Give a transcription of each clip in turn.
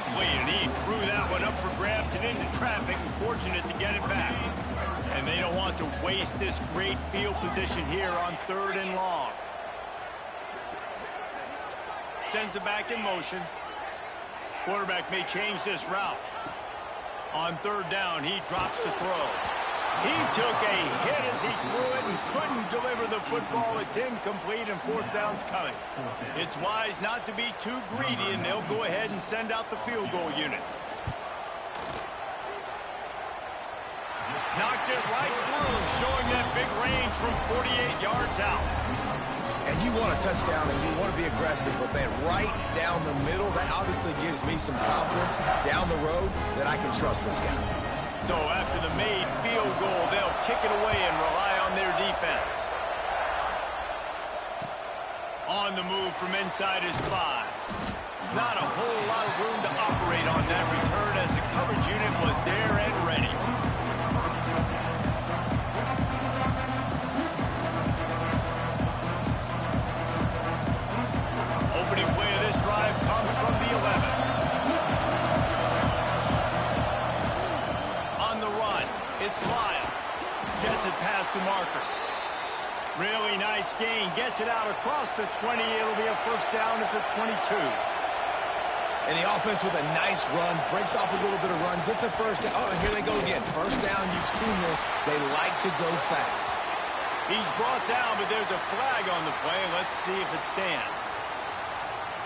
incomplete, and he threw that one up for grabs and into traffic, and fortunate to get it back. And they don't want to waste this great field position here on 3rd and long. Sends it back in motion. Quarterback may change this route. On 3rd down, he drops the throw. He took a hit as he threw it and couldn't deliver the football. It's incomplete, and 4th down's coming. It's wise not to be too greedy, and they'll go ahead and send out the field goal unit. Knocked it right through, showing that big range from 48 yards out. And you want a touchdown and you want to be aggressive, but man, right down the middle, that obviously gives me some confidence down the road that I can trust this guy. So after the made field goal, they'll kick it away and rely on their defense. On the move from inside his 5. Not a whole lot of room to operate on that return as the coverage unit was there and ready. Opening play of this drive comes from the 11. On the run, it's Lyle. Gets it past the marker. Really nice gain. Gets it out across the 20. It'll be a 1st down at the 22. And the offense with a nice run, breaks off a little bit of run, gets a 1st down. Oh, here they go again. 1st down, you've seen this. They like to go fast. He's brought down, but there's a flag on the play. Let's see if it stands.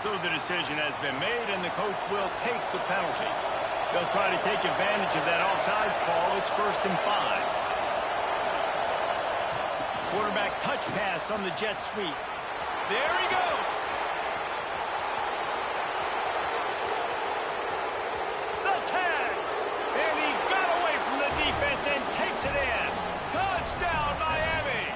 So the decision has been made, and the coach will take the penalty. They'll try to take advantage of that offsides call. It's 1st and 5. Quarterback touch pass on the jet sweep. There he goes. The tag. And he got away from the defense and takes it in. Touchdown, Miami.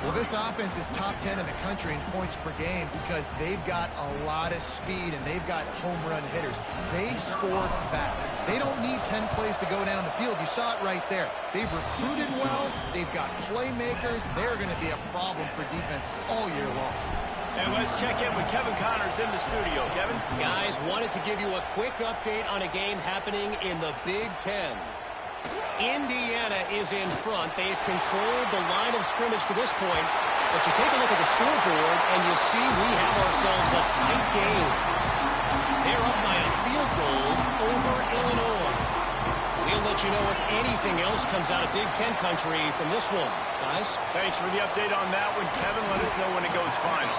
Well, this offense is top 10 in the country in points per game because they've got a lot of speed and they've got home run hitters. They score fast. They don't need 10 plays to go down the field. You saw it right there. They've recruited well. They've got playmakers. They're going to be a problem for defenses all year long. And let's check in with Kevin Connors in the studio. Kevin? Guys, wanted to give you a quick update on a game happening in the Big Ten. Indiana is in front. They've controlled the line of scrimmage to this point. But you take a look at the scoreboard, and you see we have ourselves a tight game. They're up by a field goal over Illinois. We'll let you know if anything else comes out of Big Ten country from this one. Guys? Thanks for the update on that one, Kevin. Let us know when it goes final.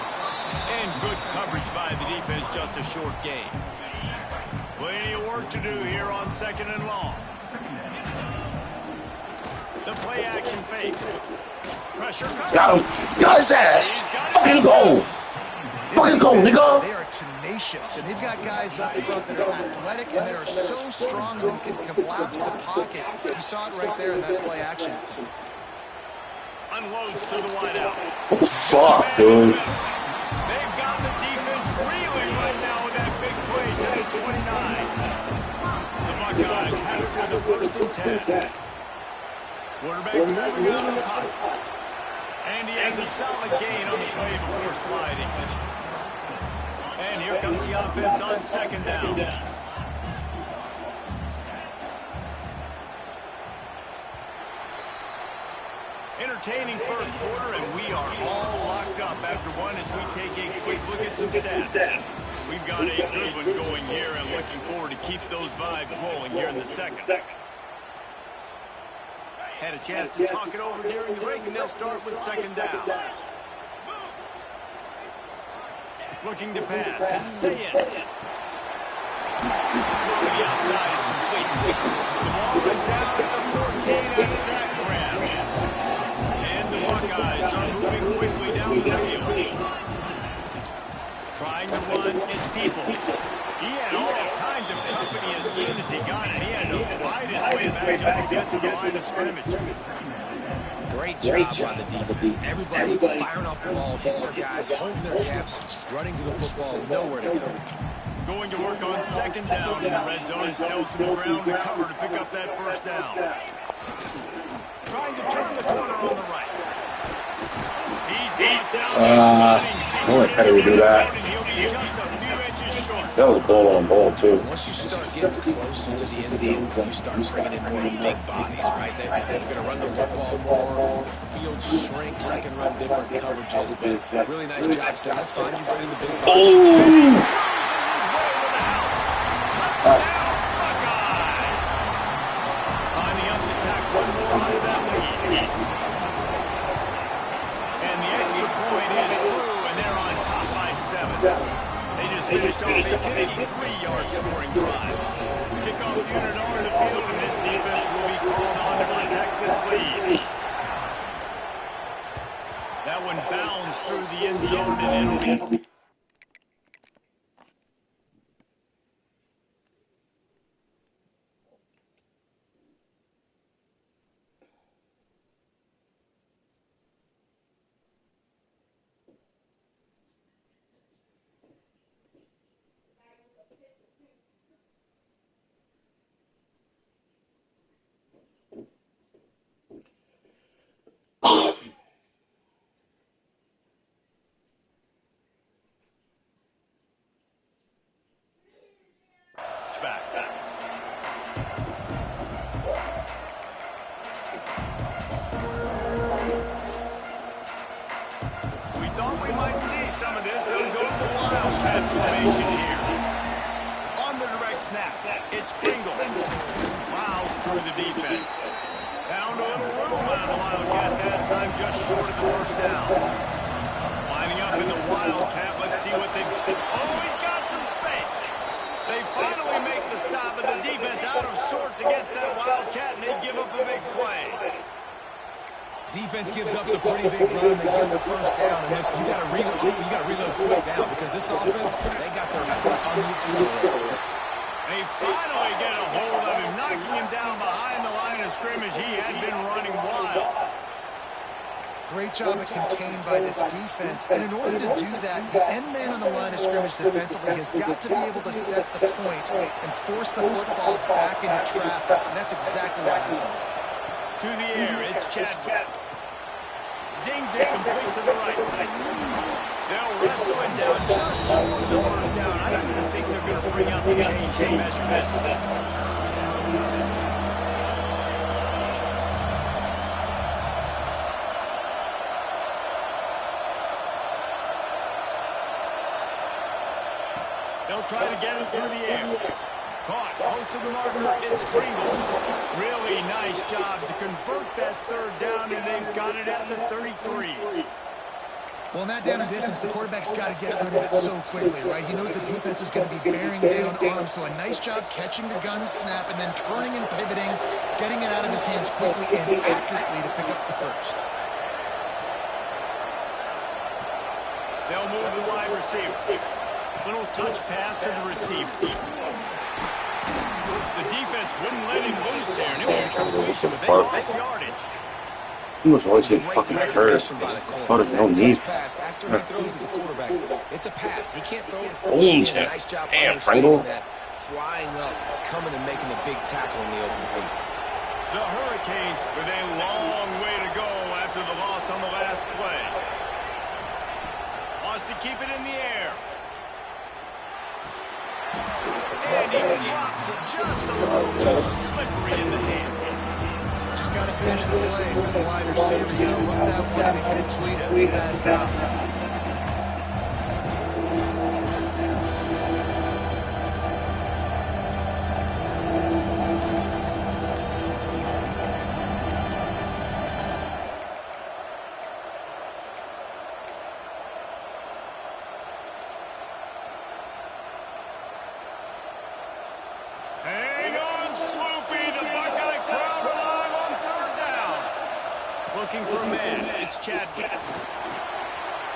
And good coverage by the defense, just a short game. Plenty of work to do here on 2nd and long. The play action fake. Pressure comes. Got him. Got his ass. Fucking go. Fucking go, nigga. They are tenacious, and they've got guys up front that are athletic and that are so strong and can collapse the pocket. You saw it right there in that play action attempt. Unloads to the wideout. What the fuck, dude? They've got the defense reeling right now with that big play to the 29. The Buckeyes have it for the 1st and 10. Quarterback moving out of the pocket. And he has a solid gain on the play before sliding. And here comes the offense on 2nd down. Entertaining 1st quarter, and we are all locked up after one as we take a quick look at some stats. We've got a good one going here and looking forward to keep those vibes rolling here in the 2nd. Had a chance to talk it over during the break, and they'll start with 2nd down. Looking to pass. It's Sayed. The outside is complete. The ball is down at the 14 out of that grab. And the Buckeyes are moving quickly down the field. Trying to run, it's Peoples. He had all kinds of company as soon as he got it. He had to fight his way back just to get to the line of scrimmage. Great job by the defense. Everybody firing off the ball, hitting their guys, holding their gaps, running to the football, nowhere to go. Going to work on 2nd down in the red zone as Tellson ground to cover to pick up that 1st down. Trying to turn the corner on the right. He's brought down. I wonder how do we do that? He'll be just a few inches short. That was ball on ball, too. Once you start getting closer to the end zone, you start bringing in more big bodies, right? They're going to run the football more. The field shrinks. I can run different coverages, but really nice job saying, that's fine. You bring in the big bodies. Oh! Lining up to tack one more onto that lead. And the extra point is true, and they're on top by 7. They just finished off a 53-yard scoring drive. Kickoff unit on the field, and this defense will be called on to protect this lead. That one bounds through the end zone, and it'll be... back. We thought we might see some of this. They'll go to the Wildcat formation here. On the direct snap, it's Pringle. Plows through the defense. Found a little room out of the Wildcat that time, just short of the first down. Lining up in the Wildcat. Let's see what they... Oh, he's got some space. They finally make the stop, but the defense out of sorts against that Wildcat, and they give up a big play. Defense gives up the pretty big run. They get the first down, and you got to reload. You got to reload quick now because this offense, they got their foot on the accelerator. They finally get a hold of him, knocking him down behind the line of scrimmage. He had been running wild. Great job at contained by this defense. And in order to do that, the end man on the line of scrimmage defensively has got to be able to set the point and force the football back into traffic. And that's exactly what happened. To the air, it's Chadwick. Zings it complete to the right. They'll wrestle it down just short of the first down. I don't even think they're going to bring out the change to measure this. They'll try to get it through the air. Caught, close to the marker, it's Pringle. Really nice job to convert that third down, and they've got it at the 33. Well, in that down and distance, the quarterback's got to get rid of it so quickly, right? He knows the defense is going to be bearing down on him, so a nice job catching the gun snap and then turning and pivoting, getting it out of his hands quickly and accurately to pick up the first. They'll move the wide receiver. Little touch pass to the receiver. The defense wouldn't let him loose there, and it was a completion, but they lost yardage. He was always getting fucking hurt. Thought of no need. After he throws to the quarterback, it's a pass. He can't throw it for Owned him. Nice job Damn, Pringle. that, flying up, coming and making a big tackle in the open field. The Hurricanes with a long way to go after the loss on the last play. Wants to keep it in the air. And he drops it just a little too slippery in the hand. Just got to finish the play for the wide receiver. You got to look that one and complete it. It's a bad drop. Looking for a man. It's Chadwick.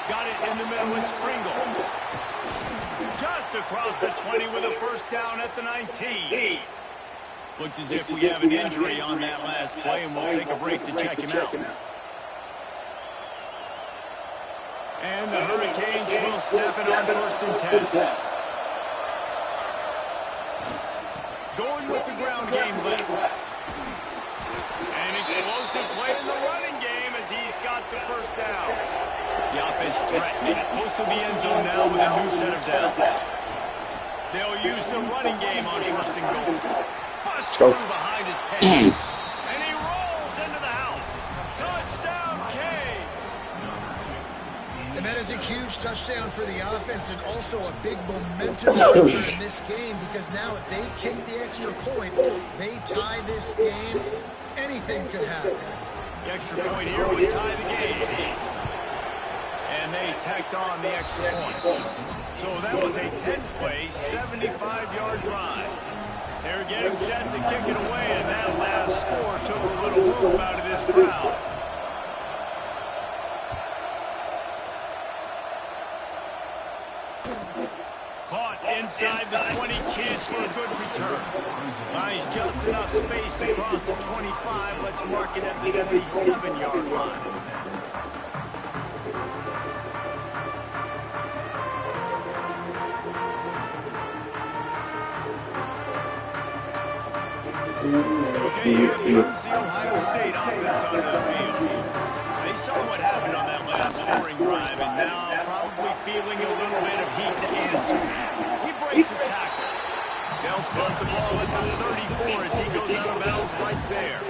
Got it in the middle. It's Pringle. Just across the 20 with a first down at the 19. Looks as if we have an injury on that last play, and we'll take a break to check him out. And the Hurricanes will snap it on 1st and 10. Going with the ground game left. An explosive play in the running game as he's got the first down. The offense threatening. Close to the end zone now with a new set of downs. They'll use the running game on first and goal. Bust Go. through behind his pad. And he rolls into the house. Touchdown, Canes. And that is a huge touchdown for the offense and also a big momentum shifter in this game because now if they kick the extra point, they tie this game, anything could happen. The extra point here would tie the game. And they tacked on the extra point. So that was a 10-play, 75-yard drive. They're getting set to kick it away, and that last score took a little whoop out of this crowd. Caught inside the 20, chance for a good return. Buys just enough space across the 25. Let's mark it at the 27-yard line. Okay, here comes the Ohio State offense on the field. They saw what happened on that last scoring drive, and now probably feeling a little bit of heat to answer. He breaks a tackle. They'll spot the ball at the 34 as he goes out of bounds right there.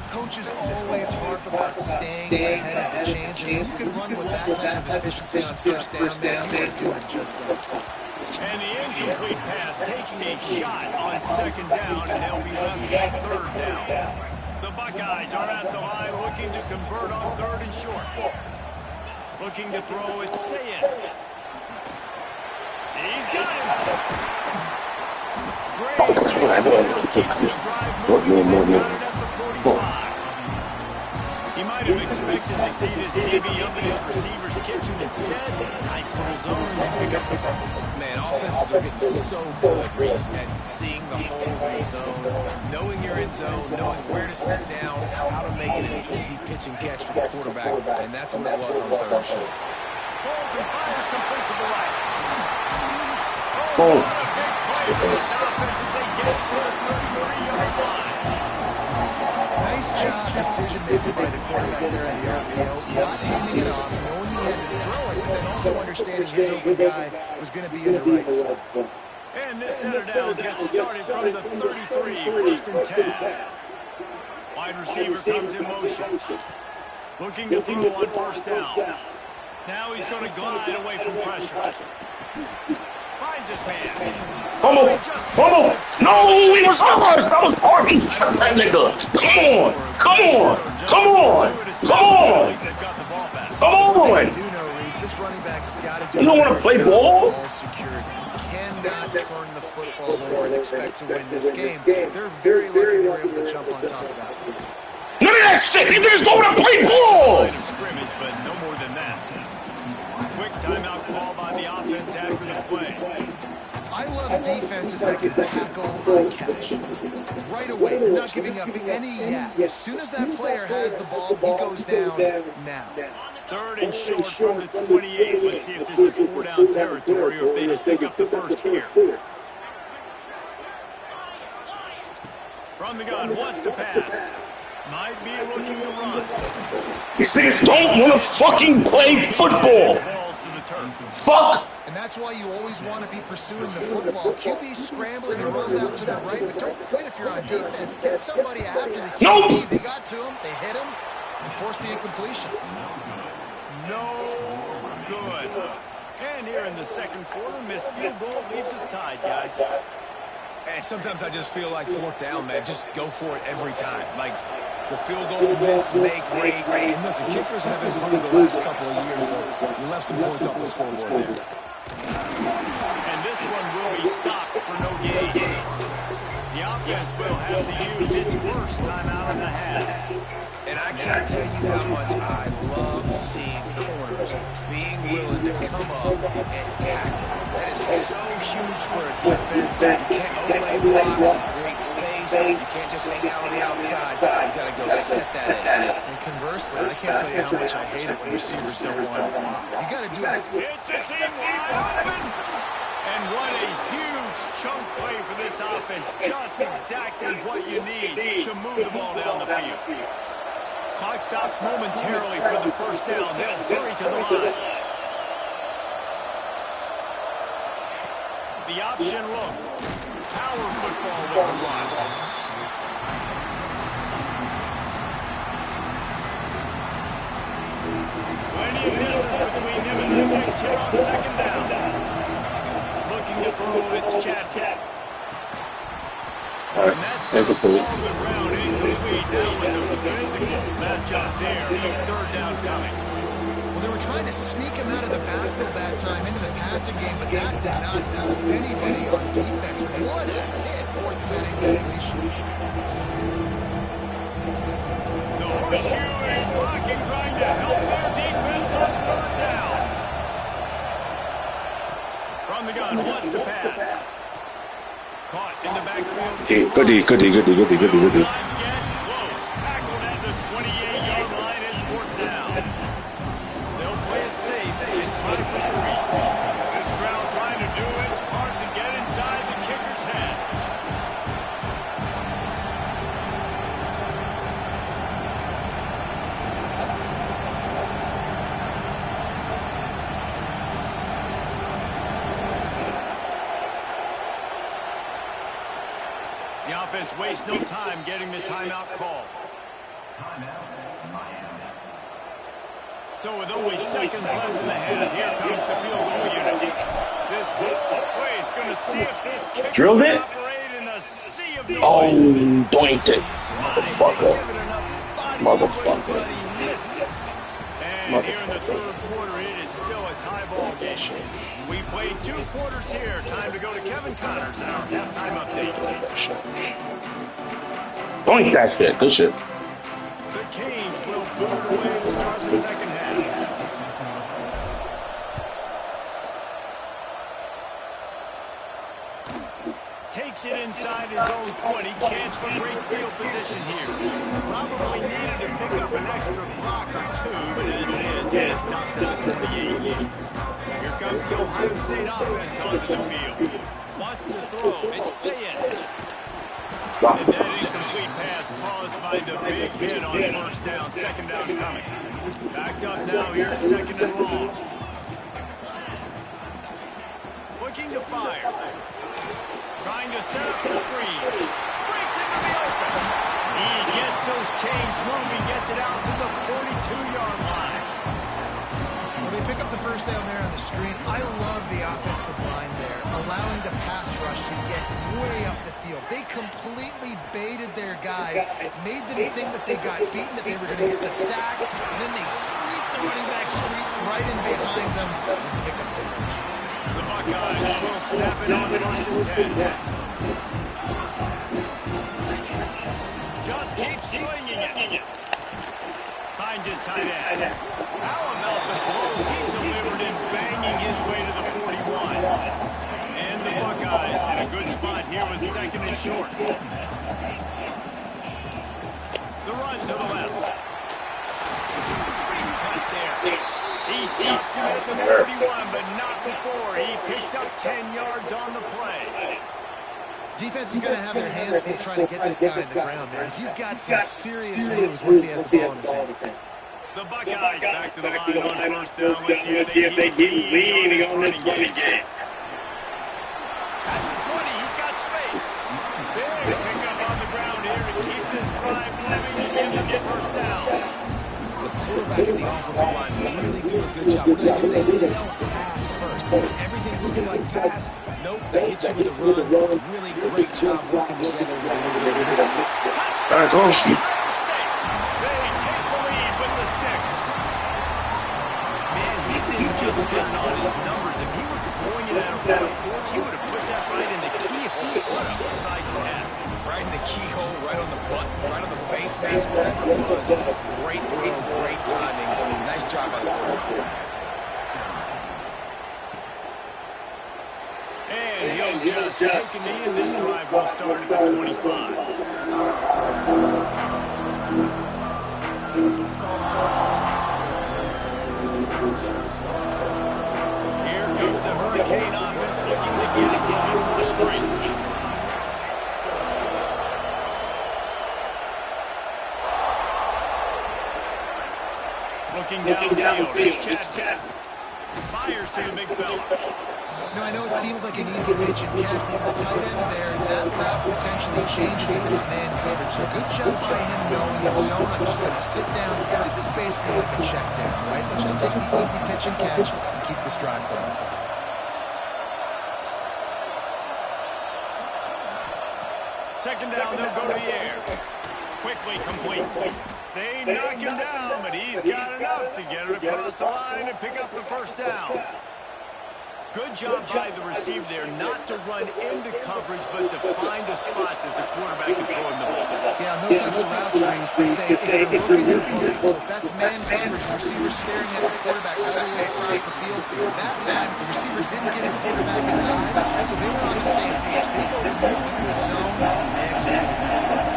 Coaches always harp about staying ahead of the change, and you can run with that type of efficiency on first down, man. You are doing just that. And the incomplete pass taking a shot on second down, and they'll be left on third down. The Buckeyes are at the line looking to convert on third and short. Looking to throw it, Sayed. He's got him. He might have expected to see this DB up in his receiver's kitchen instead. Nice little zone. They pick up the ball. Man, offenses are getting so good, Reese, at seeing the holes in the zone, knowing you're in zone, knowing where to sit down, how to make it an easy pitch and catch for the quarterback, and that's what it was on third and short. Holds and fires complete to the right. Oh. What a big play for this offense as they get it to the 33-yard line. Nice job decision-making by the quarterback there in the RPO, not handing it off, knowing he had to throw it, but then also understanding his open guy was going to be in the right flat. And this center down gets started from the 33, first and 10. Wide receiver comes in motion. Looking to throw on first down. Now he's going to glide away from pressure. Finds his man. Fumble! Fumble! No, he was hard! That was hard! He shot that nigga! Come on! Come on! Come on! Come on! Come on! I do know, Reese, this running back has got to do. You don't want to play ball? Ball security. Cannot turn the football over and expect to win this game. They're very lucky they were able to jump on top of that. None of that shit! You just go to play ball! Line of scrimmage, but no more than that. Quick timeout call by the offense after the play. I love defenses that can tackle and catch. Right away, they're not giving up any yak. As soon as that player has the ball, he goes down now. Third and short from the 28. Let's see if this is four-down territory or if they just pick up the first here. From the gun, wants to pass. Might be looking to run. These niggas don't want to fucking play football! Falls to the turf. Fuck! And that's why you always want to be pursuing the football. QB scrambling and rolls out to the right, but don't quit if you're on defense. Get somebody after the QB. Nope. They got to him, they hit him, and forced the incompletion. No good. And here in the second quarter, missed field goal leaves us tied, guys. And sometimes I just feel like fourth down, man. Just go for it every time. Like, the field goal miss, make, great. And listen, kickers have improved the last couple of years, but you left some points off the scoreboard there. And this one will be stopped for no gain. The offense will have to use its worst timeout in the half. And I can't tell you how much I love seeing corners being willing to come up and tackle. That is so huge for a defense. You can't overlay blocks and create space. You can't just hang out on the outside. You got to go set that in. And conversely, I can't tell you how much I hate it when receivers don't want to block. You got to do it. It's a seam wide open. And what a huge chunk play for this offense. Just exactly what you need to move the ball down the field. Clock stops momentarily for the first down. They'll hurry to the line. the option look. Power football with the run. Plenty of distance between him and the sticks here on second down. Looking to throw, it's Chad. All And that's right, going take to it fall to on the ground incomplete. That was a physical matchup there. Third down coming. Well, they were trying to sneak him out of the backfield that time into the passing game, but that did not fool anybody on defense. What a hit, forcing that incompletion. The horseshoe is blocking, trying to help their defense on third down. From the gun, wants to pass. Caught in the backfield. Goodie. Will not get close. Tackled at the 28-yard line. It's fourth down. They'll play it safe and try for three. This crowd trying to do its part to get inside the kicker's head. The offense wastes no time getting the timeout call. So with only seconds left in the half, here comes the field goal unit. This whole play is going to see if this kicker Drilled it? can operate in the sea of noise. Oh, doinked it. Motherfucker. Motherfucker. And here in the third quarter, it is still a tie ball game. We played 2 quarters here. Time to go to Kevin Connors, our halftime update. Doink that shit. Good shit. The Canes will boot it away to start the second half. Takes it inside his own 20. Chance for great field position here. Probably needed to pick up an extra block or 2, but as it is, he is stopped at the 28. Here comes the Ohio State offense onto the field. Wants to throw. It's Sayed. Stop. And that incomplete pass caused by the big hit on first down. Second down coming. Backed up now here, second and long. Looking to fire. Trying to set up the screen. Breaks into the open. He gets those chains moving, gets it out to the 42-yard line. Well, they pick up the first down there on the screen. I love the offensive line there, allowing the pass rush to get way up the field. They completely baited their guys, made them think that they got beaten, that they were going to get the sack, and then they sneak the running back streak right in behind them and pick up the first. The Buckeyes will snap it on first and 10. Just keep swinging it. Finds his tight end. How about the blow he delivered and banging his way to the 41. And the Buckeyes in a good spot here with second and short. The run to the left. Sweet cut there. He stops him at the 31, but not before. He picks up 10 yards on the play. Defense is going to have their hands full trying to get this guy in the ground, man. He's got some serious moves once he has the ball in his hands. The Buckeyes back to the line on first down. Let's see if they keep leaning on this running game. At the 20, he's got space. Big pickup on the ground here to keep this drive moving and give them the first down. The quarterback and the offensive line really do a good job. What do? They sell pass first. Everything looks like pass. Nope, they hit you with a run. Really great job working together with a little bit of misses. All right, go. They take the lead with the 6. Man, he didn't just put it on his numbers. If he were throwing it out of front porch, he would have put that right in the keyhole. What a precise pass. Right in the keyhole, right on the button, right on the face mask, whatever it was. Great throw, great timing. Nice job by the quarterback. And he'll just take a knee, and this drive will start at the 25. Here comes the Hurricane offense looking to get it a little more straight. Looking downfield, it's Chad. Fires to the big fella. You know, I know it seems like an easy pitch and catch, but for the tight end there, that route potentially changes if it's man coverage. So good job by him knowing in zone, I'm just going to sit down. This is basically like a check down, right? Let's just take the easy pitch and catch and keep this drive going. Second down, they'll go to the air. Quickly complete. They knock him down, but he's got enough to get it across the line and pick up the first down. Good job by the receiver there, not to run into coverage, but to find a spot that the quarterback can throw him the ball. Yeah, on those types of routes, Reese, they say if you're looking at your opponent, so if that's man coverage, the receiver's staring at the quarterback all the way across the field. That time, the receiver didn't give the quarterback his eyes, so they were on the same page. They both knew it was zone, and they executed that.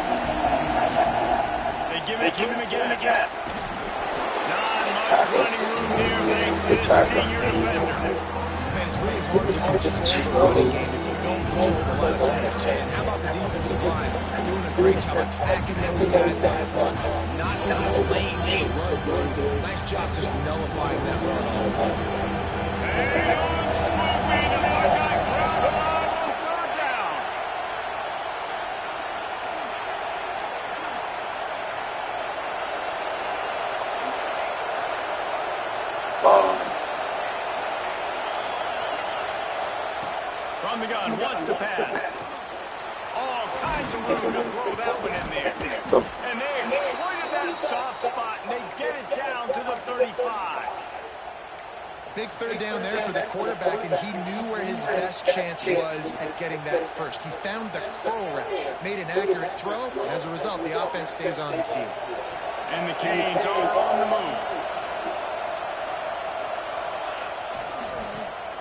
They give it to him again. Not much running room there, thanks to this senior defender. It's really hard to control the running game if you don't control the line of scrimmage. And how about the defensive line doing a great job attacking those guys up front, not having lanes to run through. Nice job just nullifying that run altogether. And on swooping, and Buckeye crowd alive on third down. From the gun, wants to pass. All kinds of room to throw that one in there. And they exploited that soft spot, and they get it down to the 35. Big third down there for the quarterback, and he knew where his best chance was at getting that first. He found the curl route, made an accurate throw, and as a result, the offense stays on the field. And the Canes are on the move.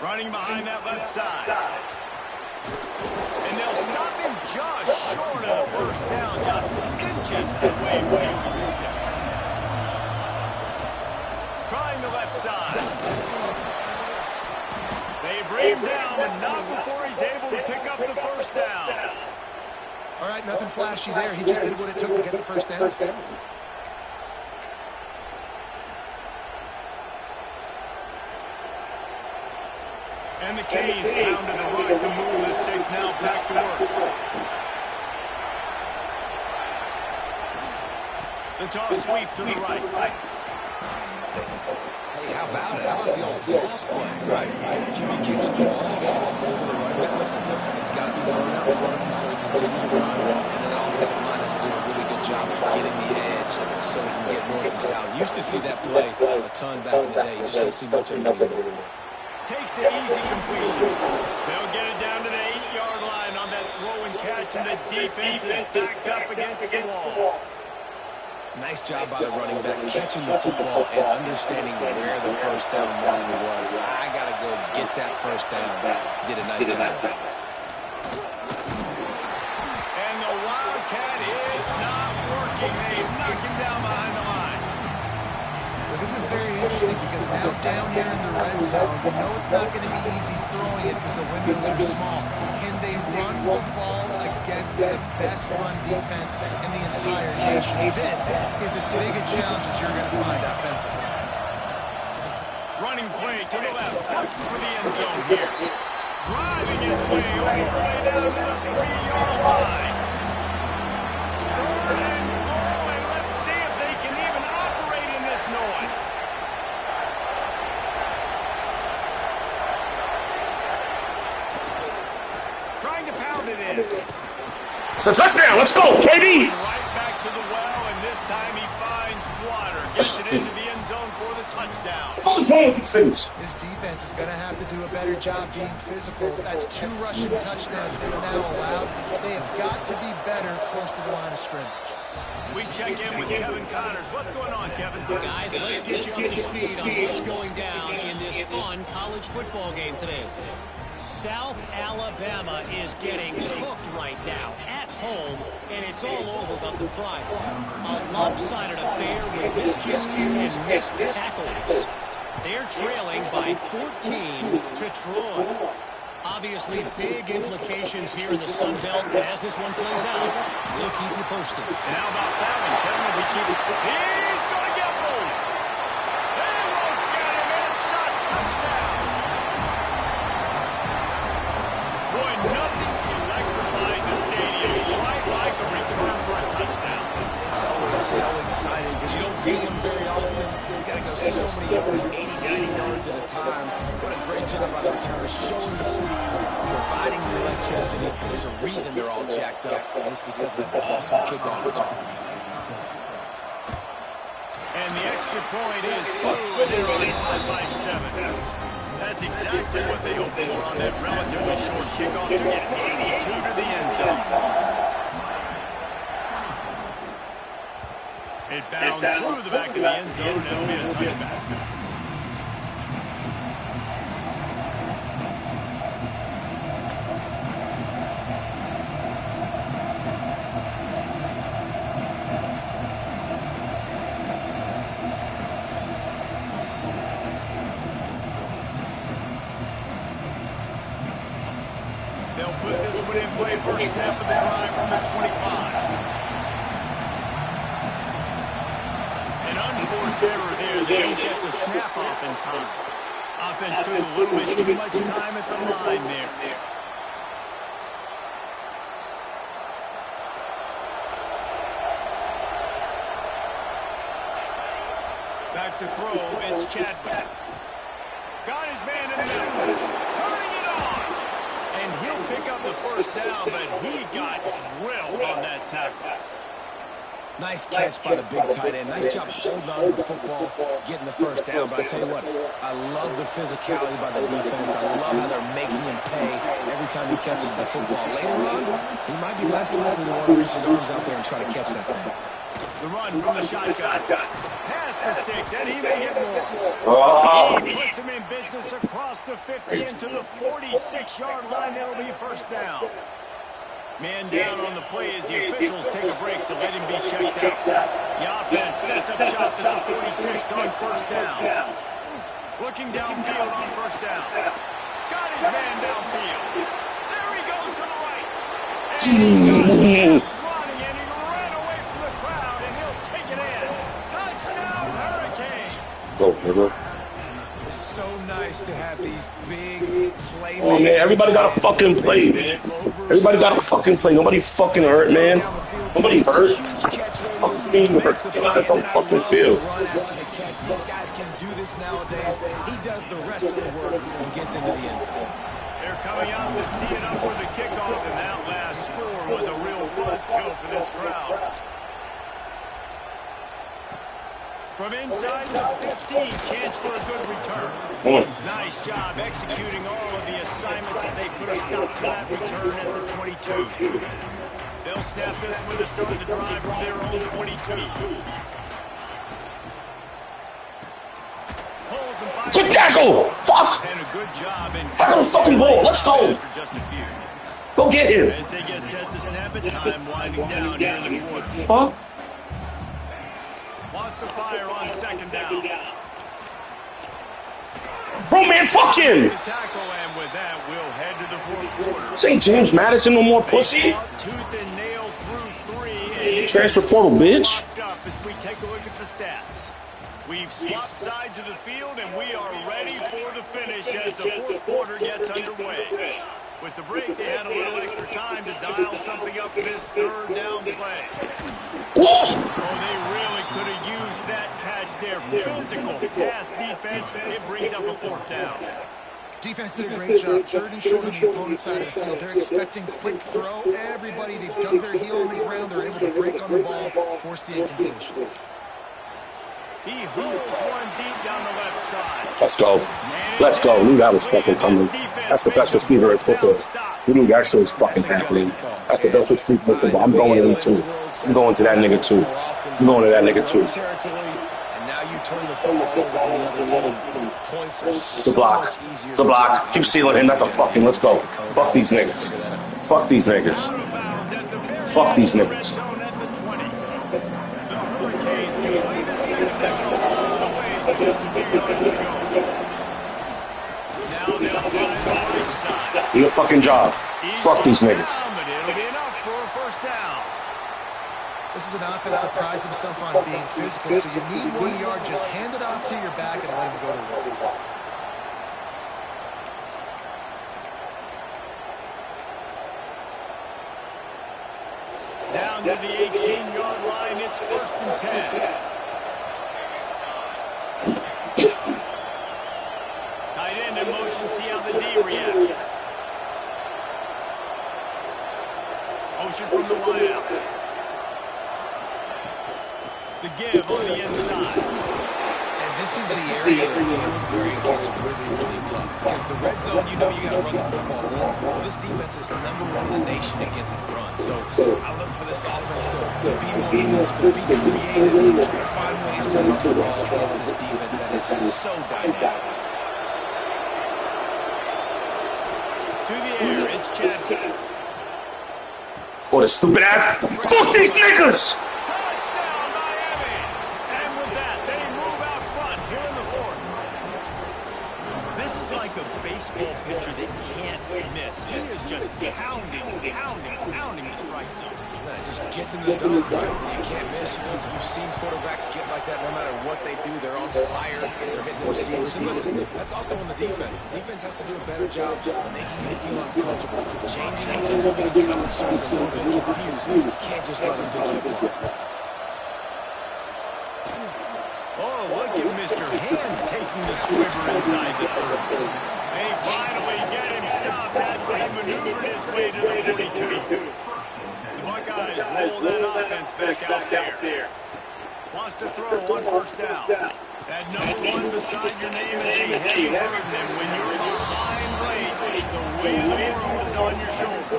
Running behind that left side. And they'll stop him just short of the first down, just inches away from moving the sticks. Trying the left side. They bring him down, but not before he's able to pick up the first down. All right, nothing flashy there. He just did what it took to get the first down. And the Canes pound to the right to move the sticks, now back to work. The toss sweep to the right. Hey, how about it? How about the old toss play, right? QB catches the ball, tosses it to the right back. Listen, it's got to be thrown out in front of him so he can continue to run. And then the offensive line has to do a really good job of getting the edge so he can get north and south. Used to see that play a ton back in the day. You just don't see much of it anymore. Takes the easy completion. They'll get it down to the 8-yard line on that throw and catch, and the defense is backed up against the wall. Nice job by the running back, catching the football and understanding where the first down marker was. I got to go get that first down. Did a nice job. And the Wildcat is not working. They knock him down behind the line. This is very interesting because now down here in the red zone, you know it's not going to be easy throwing it because the windows are small. Can they run the ball against the best run defense in the entire nation? This is as big a challenge as you're going to find offensively. Running play to the left, looking for the end zone here. Driving his way all the way down to the 3-yard line. Third and goal, and let's see if they can even operate in this noise. Trying to pound it in. It's a touchdown. Let's go, KB. Right back to the well, and this time he finds water. Gets it into the end zone for the touchdown. His defense is going to have to do a better job being physical. That's 2 rushing touchdowns they've now allowed. They have got to be better close to the line of scrimmage. We check in with Kevin Connors. What's going on, Kevin? Guys, let's get you up to speed on what's going down in this fun college football game today. South Alabama is getting cooked right now at home, and it's all over about the Pride. A lopsided affair with miscues and missed tackles. They're trailing by 14 to Troy. Obviously, big implications here in the Sun Belt, and as this one plays out, we'll keep you posted. And how about that one, Kevin? We keep it. He's going to get loose. They won't get him. It's a touchdown. see him very often. You got to go so many yards, 80, 90 yards at a time. What a great job by the returner, showing the speed, providing the electricity. There's a reason they're all jacked up, and it's because of that awesome kickoff return. And the extra point is true, and they're on time by 7. That's exactly what they hoped for on that relatively short kickoff to get 82 to the end zone. It bounds through the back of the end zone, and it'll be a touchback. They'll put this one in play for a snap of the drive from the 25. An unforced error there. They don't get the snap off in time. Offense took a little bit too much time at the line there. Back to throw, it's Chadwick. Got his man in the middle. Turning it on. And he'll pick up the first down, but he got drilled on that tackle. Nice catch by the big tight end. Nice job holding on to the football, getting the first down. But I tell you what, I love the physicality by the defense. I love how they're making him pay every time he catches the football. Later on, he might be less likely to want to reach his arms out there and try to catch that thing. The run from the shotgun. Pass the sticks, and he may get more. He puts him in business across the 50 into the 46-yard line. That'll be first down. Man down on the play as the officials take a break to let him be checked out. The offense sets up shop at the 46 on first down. Looking downfield on first down. Got his man downfield. There he goes to the right. And he's running, and he ran away from the crowd, and he'll take it in. Touchdown, Hurricanes. Go, nigga. It's so nice to have these big playmakers. Oh, man, everybody got to fucking play, man. Everybody got to fucking play. Nobody fucking hurt, man. Nobody hurt. Fucking being hurt. Get out on the fucking field. These guys can do this nowadays. He does the rest of the work and gets into the end zone. They're coming out to tee it up with the kickoff, and that last score was a real buzzkill for this crowd. From inside the 15, chance for a good return. Nice job executing all of the assignments as they put a stop to that return at the 22. They'll snap this one to start the drive from their own 22. Pulls and fires. Quick tackle! Fuck! And a good job in Tackle the fucking ball. Let's go. for just a few. Go get him. As they get set to snap it, time winding down here in the fourth. Fuck. Lost the fire on second down. Bro, man, fuck him. The tackle, and with that, we'll head to the fourth quarter. St. James Madison no more pussy. Tooth and nail through 3. And Transfer portal, bitch. up as we take a look at the stats. We've swapped sides of the field, and we are ready for the finish as the fourth quarter gets underway. With the break, they had a little extra time to dial something up for this third down play. Oh, they really could have used that catch there. Physical pass defense. It brings up a fourth down. Defense did a great job. Third and short on the opponent's side of the field. They're expecting quick throw. Everybody, they dug their heel on the ground. They're able to break on the ball, force the incompletion. He holds one deep down the left side. Let's go. Let's go. Knew that was fucking coming. That's the best receiver in football. We knew that shit was fucking happening. That's the best receiver in football. I'm going to him too. I'm going to that nigga too. I'm going to that nigga too. The block. The block. Keep sealing him. That's a fucking. Let's go. Fuck these niggas. Fuck these niggas. Fuck these niggas. Do your fucking job. Fuck these niggas. This is an offense that prides himself on being physical, so you need 1 yard, just hand it off to your back and let him go to work. Down to the 18-yard line, it's 1st and 10. the D reacts. Motion from the wideout. The give on the inside. And this is the area where it gets really, really tough. Because the red zone, you know you got to run the football. Well, this defense is #1 in the nation against the run. So I look for this offense to be more physical, be creative, try to find ways to run the ball against this defense that is so dynamic. To the air, it's Chad. For the stupid ass. Fuck these niggas! Touchdown, Miami! And with that, they move out front here in the fourth. This is like a baseball pitcher that can't miss. He is just pounding the strike zone. It just gets in the zone, right? You can't miss. You've seen quarterbacks get like that no matter what they do. They're on fire. They're hitting the receivers. And listen, that's also on the defense. The defense has to do a better job making you feel uncomfortable, changing what they're doing in coverage so he's a little bit confused. You can't just let him pick you apart. Oh, look at Mr. Hands taking the squiver inside the 30. They finally get him stopped after he maneuvered his way to the 42. The Buckeyes roll that offense back out there. Wants to throw on first down. That #1 beside your name is a heavy burden, and when you're behind late, the weight of the world is on your shoulders.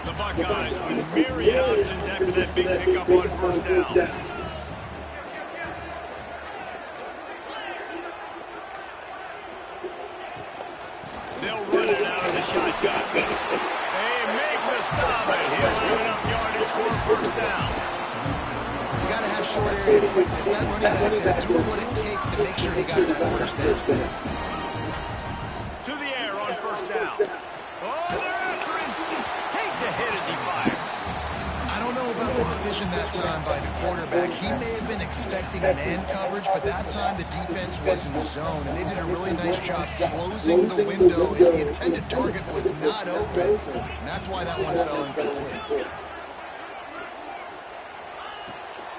The Buckeyes with myriad options after that big pickup on first down. They'll run it out of the shotgun. They make the stop, but he'll have enough yardage for a first down. You got to have short area quickness. That running back doing what it takes to make sure he got that first down. To the air on first down. Oh, they're after him. Takes a hit as he fires. I don't know about the decision that time by the quarterback. He may have been expecting man coverage, but that time the defense was in zone, and they did a really nice job closing the window, and the intended target was not open, and that's why that one fell incomplete.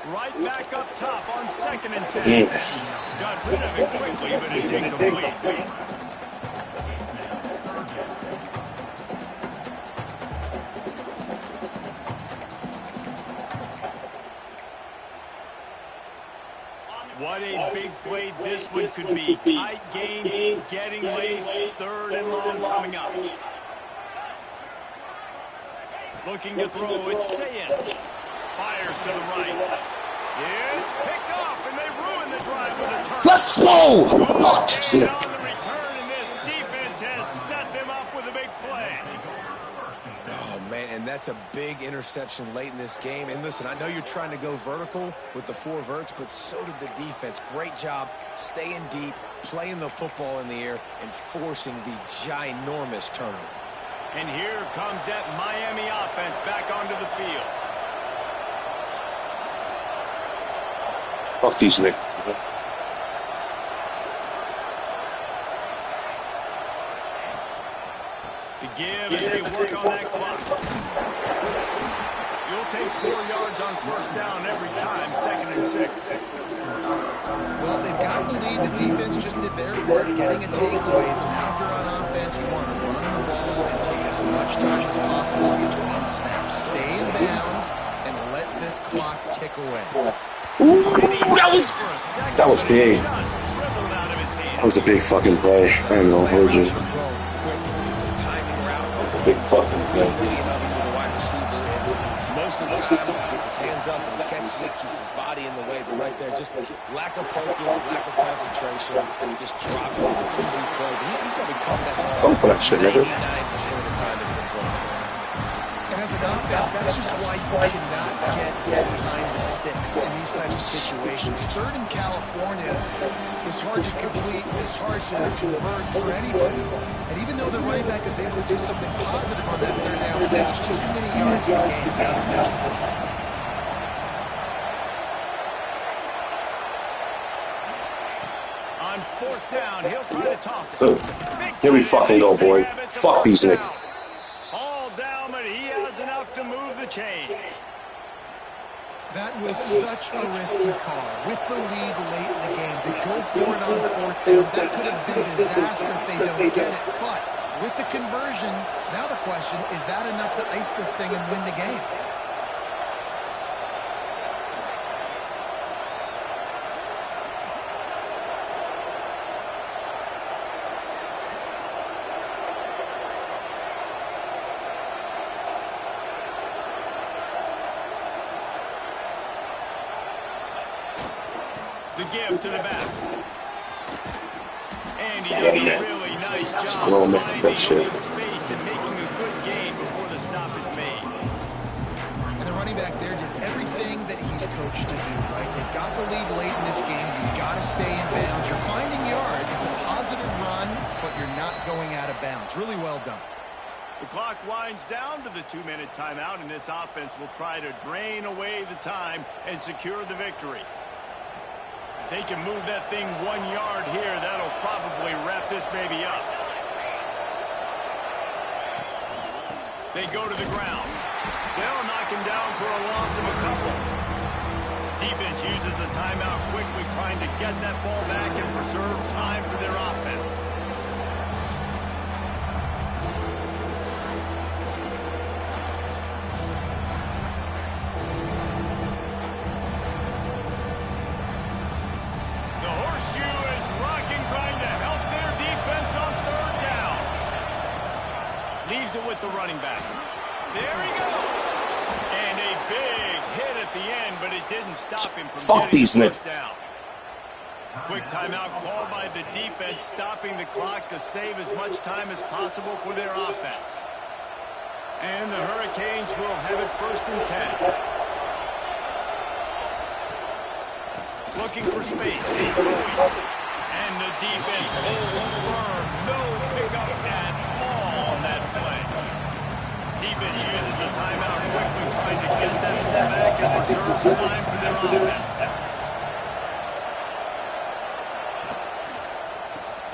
Right back up top on 2nd and 10. Got rid of it quickly, but it's incomplete. What a big play this one could be. Tight game, getting late, 3rd and long coming up. Looking to throw, it's Sayin. Fires to the right. It's picked off, and they ruin the drive with a turn. Let's go! Fuck And shit. on the return, and this defense has set them up with a big play. Oh, man, and that's a big interception late in this game. And listen, I know you're trying to go vertical with the 4 verts, but so did the defense. Great job staying deep, playing the football in the air, and forcing the ginormous turnover. And here comes that Miami offense back onto the field. Fuck these niggas. The give as they work on that clock. You'll take 4 yards on first down every time, 2nd and 6. Well, they've got the lead. The defense just did their part, getting a takeaway. So now if you're on offense, you want to run the ball and take as much time as possible between snaps. Stay in bounds and let this clock tick away. Ooh, that was big. That was a big fucking play. I don't know, hold you. That was a big fucking play. Most of the time, he gets his hands up and he catches it, keeps his body in the way, but right there, just lack of focus, lack of concentration, just drops that easy play. He's going to be caught that ball. Go for that shit, nigga. 99% of the time it's been thrown. And as an offense, that's just why you cannot get behind the sticks in these types of situations. 3rd in California is hard to complete, it's hard to convert for anybody. And even though the running back is able to do something positive on that 3rd down, there's just too many yards to gain out of first down. On 4th down, he'll try to toss it. Here we fucking go, boy. Fuck these niggas. All down, but he has enough to move the chains. That was such a risky call. With the lead late in the game, to go for it on 4th down, that could have been disaster if they don't get it. But with the conversion, now the question, is that enough to ice this thing and win the game? The give to the back. And he does a really nice job finding open space and making a good gain before the stop is made. And the running back there did everything that he's coached to do, right? They've got the lead late in this game. You've got to stay in bounds. You're finding yards. It's a positive run, but you're not going out of bounds. Really well done. The clock winds down to the 2-minute timeout, and this offense will try to drain away the time and secure the victory. If they can move that thing 1 yard here, that'll probably wrap this baby up. They go to the ground. They'll knock him down for a loss of a couple. Defense uses a timeout quickly, trying to get that ball back and preserve time for their offense. Leaves it with the running back. There he goes. And a big hit at the end, but it didn't stop him from getting the first down. Quick timeout called by the defense, stopping the clock to save as much time as possible for their offense. And the Hurricanes will have it 1st and 10. Looking for space. And the defense holds firm. No pickup at all on that play. Defense uses a timeout quickly, trying to get that ball back and preserve time for their offense.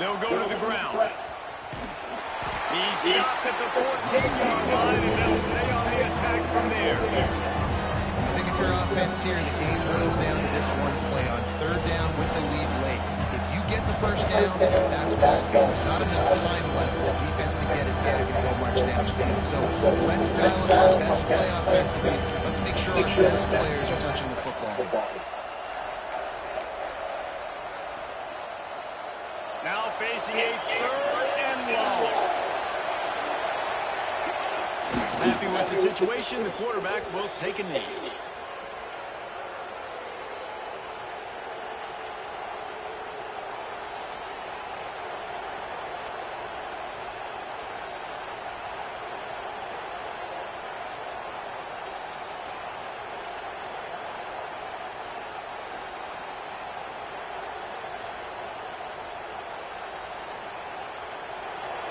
They'll go to the ground. He's stopped at the 14-yard line, and they'll stay on the attack from there. I think if your offense here, the game boils down to this one play on 3rd down with the lead late. If you get the first down, that's ball game. There's not enough time left for the defense to get it back and go march down the field. So let's dial up our best play offensively. Let's make sure our best players are touching the football. Now facing a 3rd and long. Happy with the situation, the quarterback will take a knee.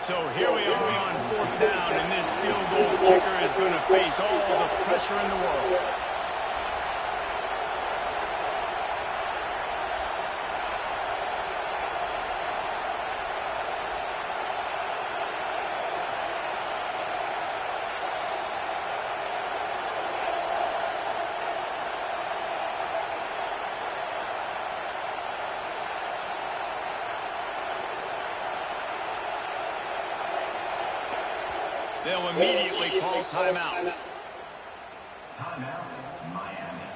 So here we are on 4th down, and this field goal kicker is going to face all the pressure in the world. They'll immediately call timeout. Timeout, Miami.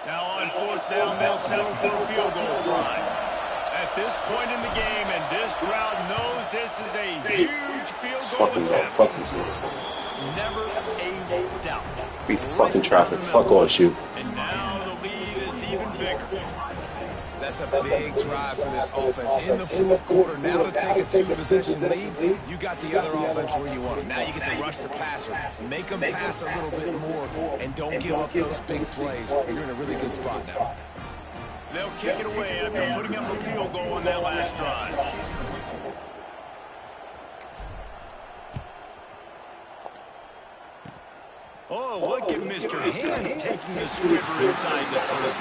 Now on 4th down, they'll settle for a field goal try. At this point in the game, and this crowd knows this is a huge field goal attempt. Fuck this. Never a doubt. Beats the fucking traffic. Fuck all shoot. And now the lead is even bigger. That's a big drive for this offense in the 4th quarter. Now to take a 2-possession lead, you got the other offense where you want them. Now you get to rush the passer, make them pass a little bit more, and don't give up those big plays. You're in a really good spot now. They'll kick it away after putting up a field goal on that last drive. Oh, look at Mr. Hands taking the squibber inside the 30.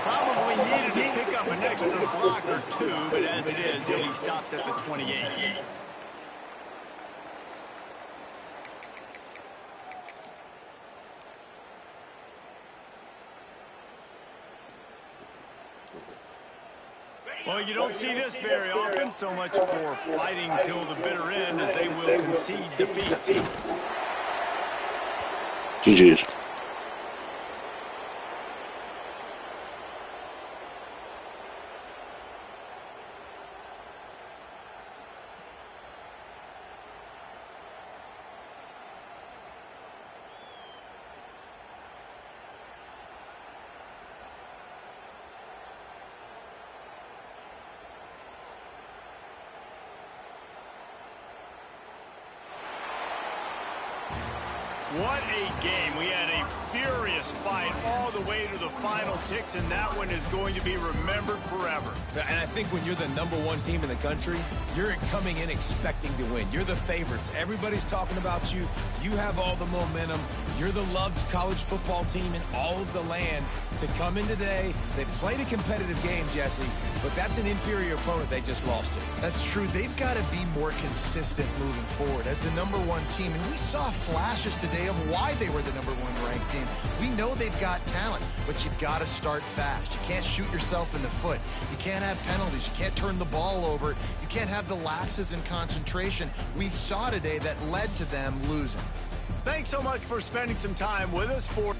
Probably needed to pick up an extra block or two, but as it is, he'll be stopped at the 28. Well, you don't see this very often. So much for fighting till the bitter end, as they will concede defeat. GG's. What a game. We had a furious fight all the way to the final ticks, and that one is going to be remembered forever. And I think when you're the #1 team in the country, you're coming in expecting to win. You're the favorites. Everybody's talking about you. You have all the momentum. You're the loved college football team in all of the land. To come in today, they played a competitive game, Jesse, but that's an inferior opponent they just lost to. That's true. They've got to be more consistent moving forward as the #1 team. And we saw flashes today of why they were the #1 ranked team. We know they've got talent, but you've got to start fast. You can't shoot yourself in the foot. You can't have penalties. You can't turn the ball over. You can't have the lapses in concentration we saw today that led to them losing. Thanks so much for spending some time with us for